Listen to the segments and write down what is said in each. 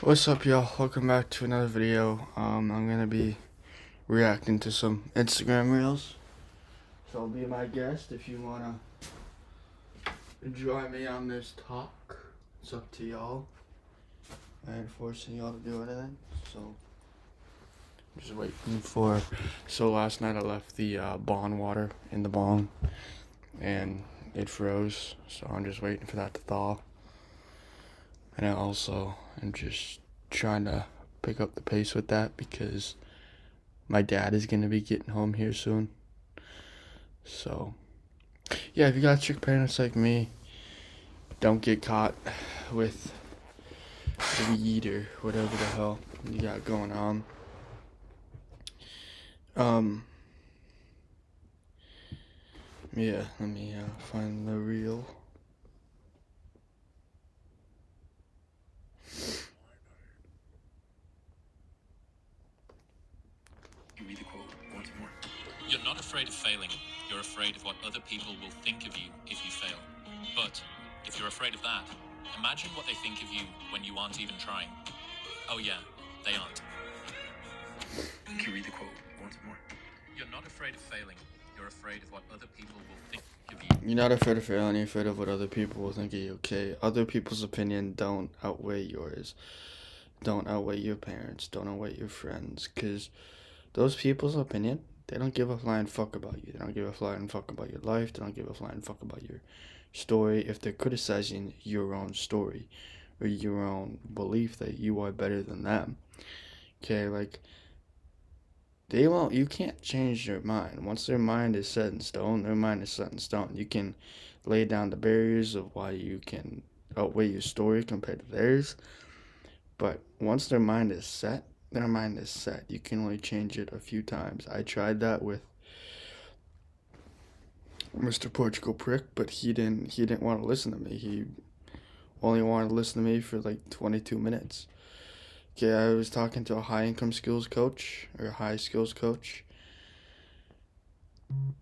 What's up, y'all? Welcome back to another video. I'm gonna be reacting to some Instagram reels. So be my guest if you wanna join me on this talk. It's up to y'all. I ain't forcing y'all to do anything. So I'm just waiting for. So last night I left the bong water in the bong, and it froze. So I'm just waiting for that to thaw. And I also am just trying to pick up the pace with that because my dad is gonna be getting home here soon. So yeah, if you got strict parents like me, don't get caught with weed or whatever the hell you got going on. Um yeah, let me find the reel. Read the quote once more. You're not afraid of failing. You're afraid of what other people will think of you if you fail. But if you're afraid of that, imagine what they think of you when you aren't even trying. Oh yeah, they aren't. Can you read the quote once more? You're not afraid of failing. You're afraid of what other people will think of you. You're not afraid of failing, you're afraid of what other people will think of you, okay? Other people's opinion don't outweigh yours. Don't outweigh your parents, don't outweigh your friends, because those people's opinion, they don't give a flying fuck about you. They don't give a flying fuck about your life. They don't give a flying fuck about your story if they're criticizing your own story or your own belief that you are better than them. Okay, like they won't. You can't change their mind. Once their mind is set in stone, their mind is set in stone. You can lay down the barriers of why you can outweigh your story compared to theirs, but once their mind is set, their mind is set. You can only change it a few times. I tried that with Mr. Portugal Prick, but he didn't want to listen to me. He only wanted to listen to me for like 22 minutes. Okay, I was talking to a high income skills coach or a high skills coach. I'm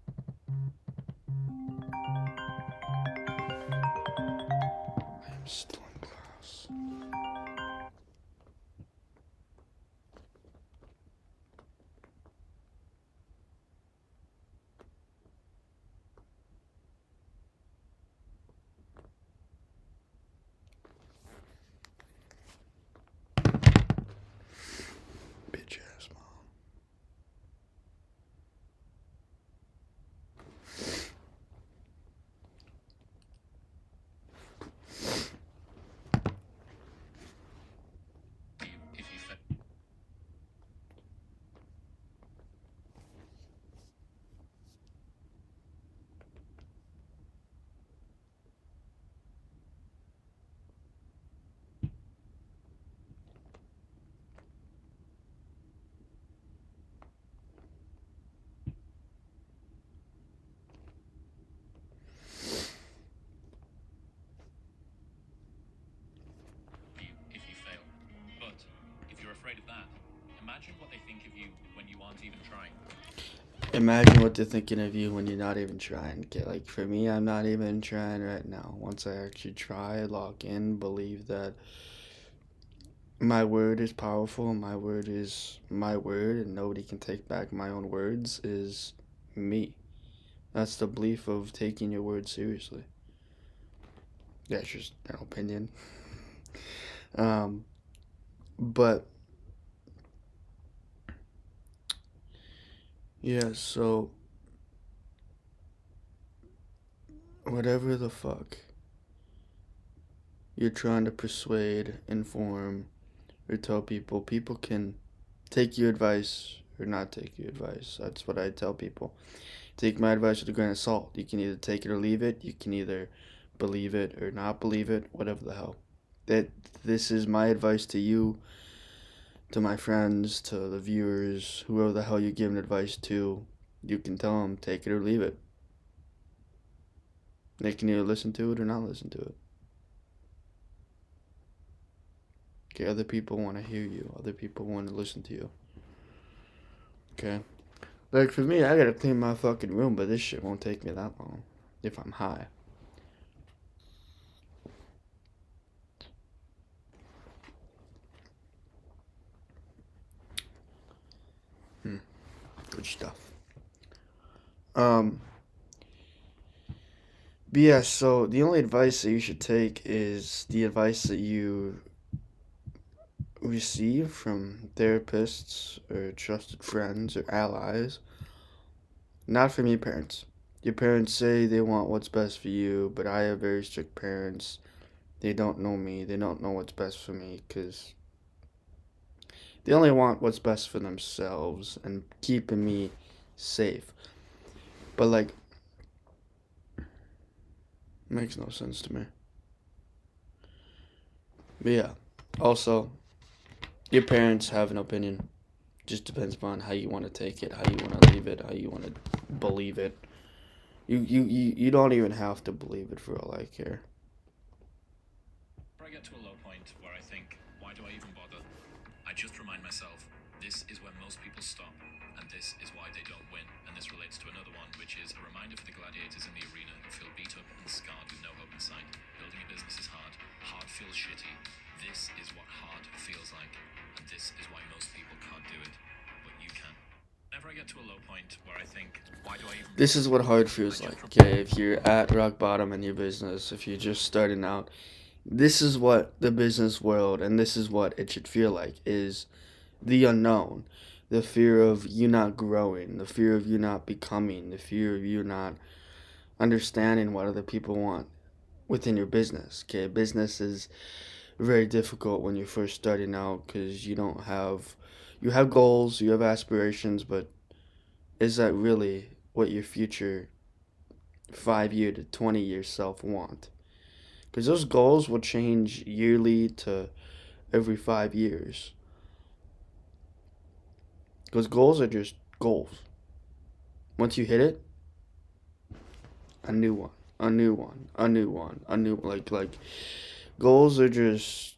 still in class. Bitch ass mom. If you fail. If you fail. But if you're afraid of that, imagine what they think of you when you aren't even trying. Imagine what they're thinking of you when you're not even trying. Okay, like for me, I'm not even trying right now. Once I actually try, lock in, believe that my word is powerful, my word is my word, and nobody can take back my own words, is me. That's the belief of taking your word seriously. That's just an opinion. Um, but yeah, so whatever the fuck you're trying to persuade, inform, or tell people, people can take your advice or not take your advice. That's what I tell people. Take my advice with a grain of salt. You can either take it or leave it. You can either believe it or not believe it, whatever the hell. That this is my advice to you, to my friends, to the viewers, whoever the hell you're giving advice to. You can tell them take it or leave it. They can either listen to it or not listen to it. Okay, other people want to hear you. Other people want to listen to you. Okay. Like for me, I gotta clean my fucking room, but this shit won't take me that long if I'm high. stupid stuff. But yeah, so the only advice that you should take is the advice that you receive from therapists or trusted friends or allies, not from your parents. Your parents say they want what's best for you, but I have very strict parents. They don't know me. They don't know what's best for me because they only want what's best for themselves and keeping me safe. But like, makes no sense to me. But yeah, also, your parents have an opinion. Just depends upon how you want to take it, how you want to leave it, how you want to believe it. You don't even have to believe it for all I care. I get to a low point where I think, why do I even bother? I just remind myself, this is where most people stop, and this is why they don't win. And this relates to another one, which is a reminder for the gladiators in the arena who feel beat up and scarred with no hope in sight. Building a business is hard. Hard feels shitty. This is what hard feels like, and this is why most people can't do it, but you can. Whenever I get to a low point where I think, why do I even... This is what hard feels like. Okay, if you're at rock bottom in your business, if you're just starting out, this is what the business world and this is what it should feel like is the unknown. The fear of you not growing, the fear of you not becoming, the fear of you not understanding what other people want within your business. Okay, business is very difficult when you're first starting out because you have goals, you have aspirations, but is that really what your future 5 year to 20 year self want? Because those goals will change yearly to every 5 years. Because goals are just goals. Once you hit it, a new one, a new one, a new one, a new like goals are just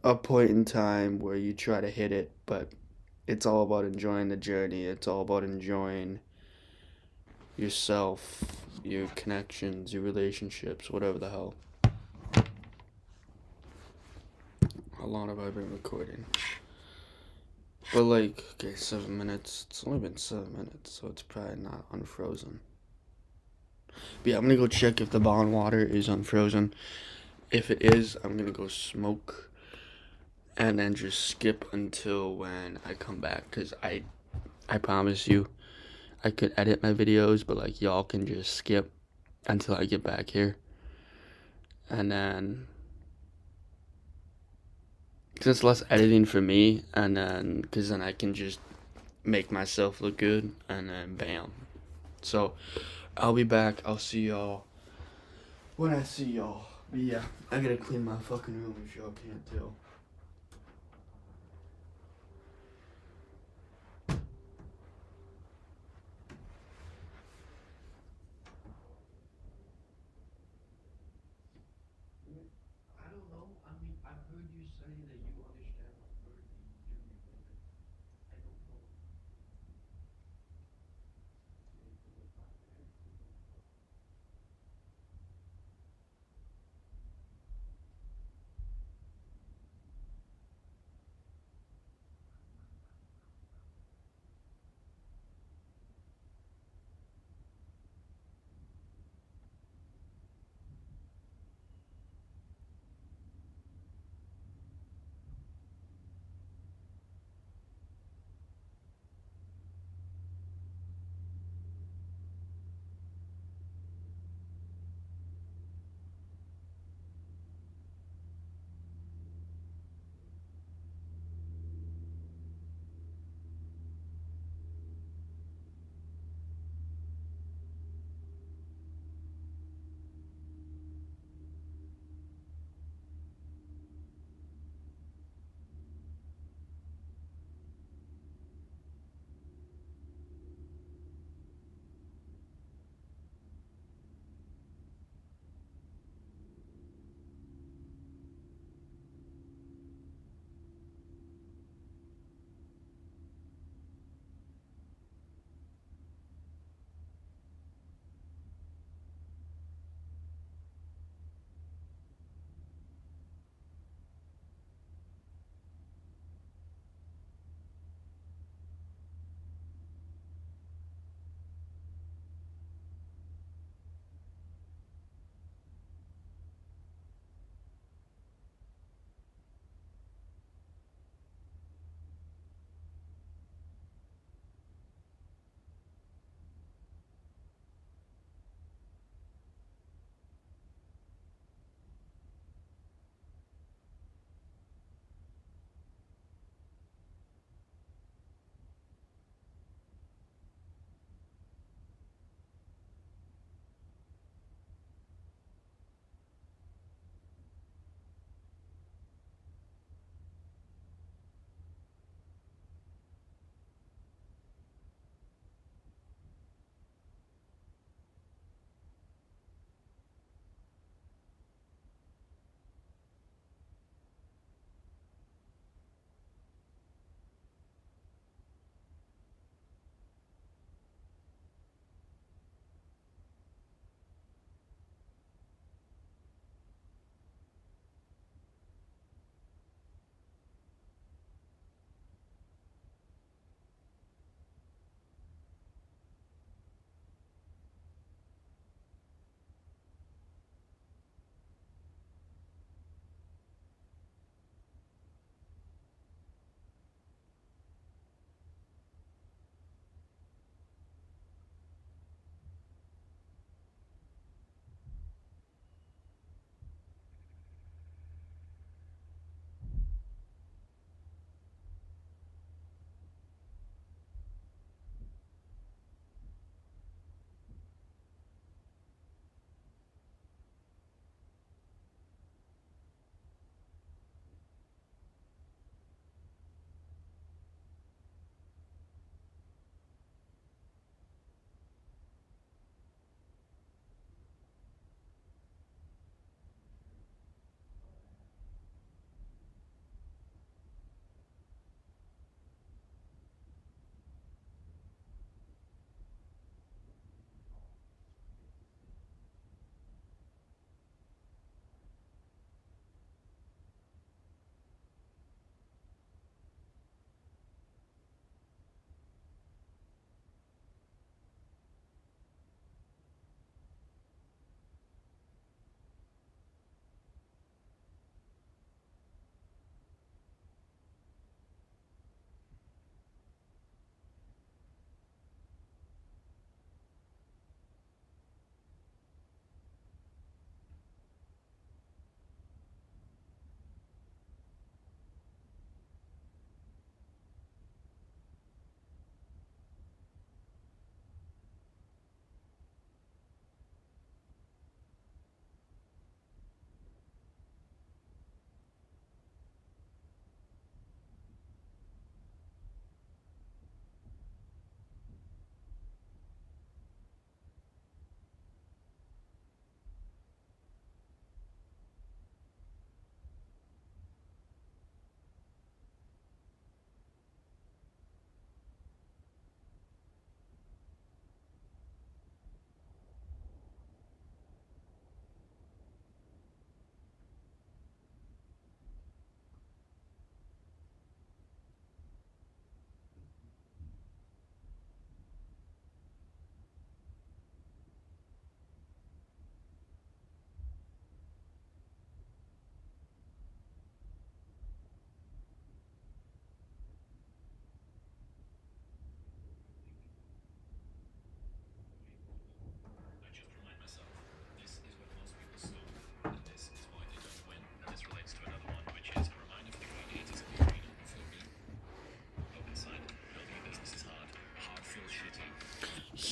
a point in time where you try to hit it, but it's all about enjoying the journey. It's all about enjoying yourself, your connections, your relationships, whatever the hell. How long have I been recording? But like, okay, 7 minutes. It's only been 7 minutes, so it's probably not unfrozen. But yeah, I'm gonna go check if the bond water is unfrozen. If it is, I'm gonna go smoke and then just skip until when I come back. Cause I promise you, I could edit my videos, but like y'all can just skip until I get back here. And then, cause it's less editing for me, and then, cause then I can just make myself look good, and then bam. So, I'll be back. I'll see y'all when I see y'all. But yeah, I gotta clean my fucking room if y'all can't tell. I don't know. I mean, I've heard you say that you understand what therapy do, but like, I don't know.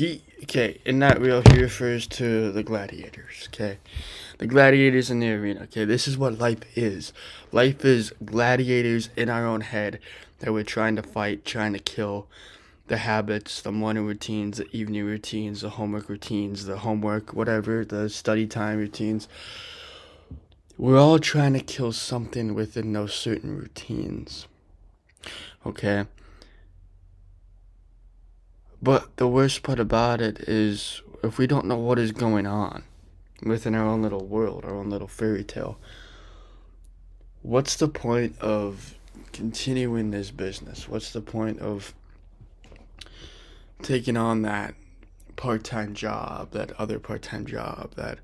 In that reel, he refers to the gladiators, okay? The gladiators in the arena, okay? This is what life is. Life is gladiators in our own head that we're trying to fight, trying to kill. The habits, the morning routines, the evening routines, the homework routines, the homework, whatever, the study time routines. We're all trying to kill something within those certain routines, okay? But the worst part about it is if we don't know what is going on within our own little world, our own little fairy tale, what's the point of continuing this business? What's the point of taking on that part-time job, that other part-time job, that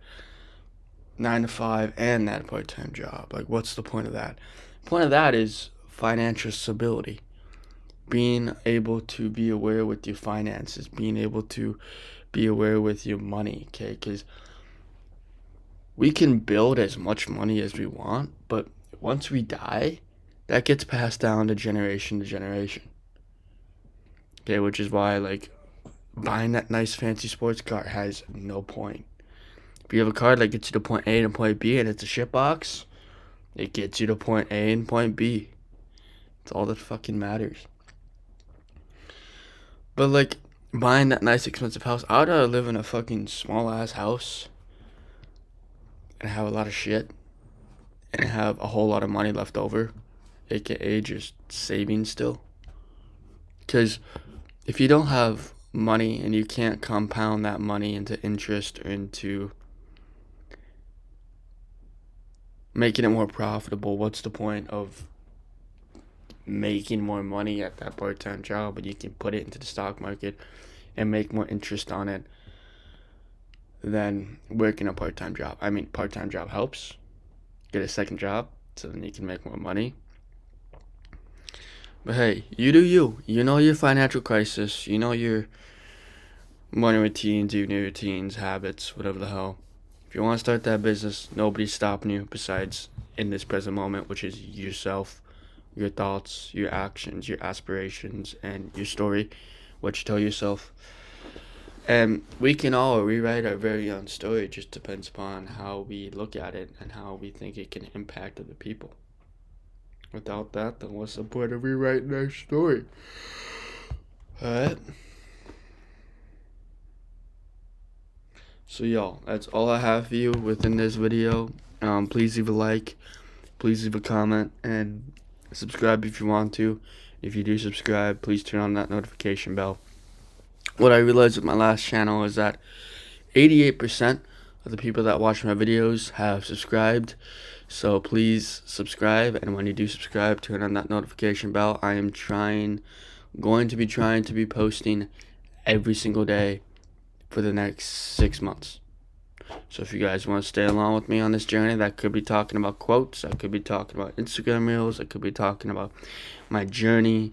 9 to 5 and that part-time job? Like, what's the point of that? The point of that is financial stability. Being able to be aware with your finances, being able to be aware with your money, okay? Because we can build as much money as we want, but once we die, that gets passed down to generation, okay? Which is why, like, buying that nice fancy sports car has no point. If you have a car that gets you to point A and point B and it's a shit box, it gets you to point A and point B. It's all that fucking matters. But, like, buying that nice expensive house, I'd rather live in a fucking small ass house and have a lot of shit and have a whole lot of money left over, aka just saving still. Because if you don't have money and you can't compound that money into interest or into making it more profitable, what's the point of making more money at that part-time job when you can put it into the stock market and make more interest on it than working a part-time job? I mean, part-time job helps. Get a second job so then you can make more money. But hey, you do you. You know your financial crisis. You know your morning routines, evening routines, habits, whatever the hell. If you want to start that business, nobody's stopping you besides in this present moment, which is yourself, your thoughts, your actions, your aspirations, and your story, what you tell yourself. And we can all rewrite our very own story. It just depends upon how we look at it and how we think it can impact other people. Without that, then what's the point of rewriting our story? Alright? So y'all, that's all I have for you within this video. Please leave a like, please leave a comment, and subscribe if you want to. If you do subscribe, please turn on that notification bell. What I realized with my last channel is that 88% of the people that watch my videos have subscribed. So please subscribe, and when you do subscribe, turn on that notification bell. I am going to be trying to be posting every single day for the next 6 months. So if you guys want to stay along with me on this journey, that could be talking about quotes, I could be talking about Instagram reels, I could be talking about my journey,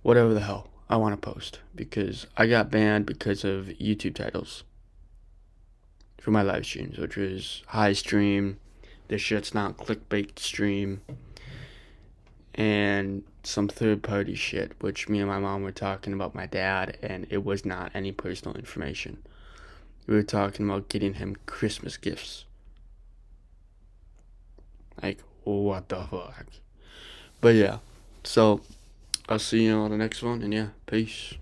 whatever the hell I want to post, because I got banned because of YouTube titles for my live streams, which was high stream, this shit's not clickbait stream, and some third-party shit, which me and my mom were talking about my dad, and it was not any personal information. We were talking about getting him Christmas gifts. Like, what the fuck? But yeah, so I'll see you on the next one, and yeah, peace.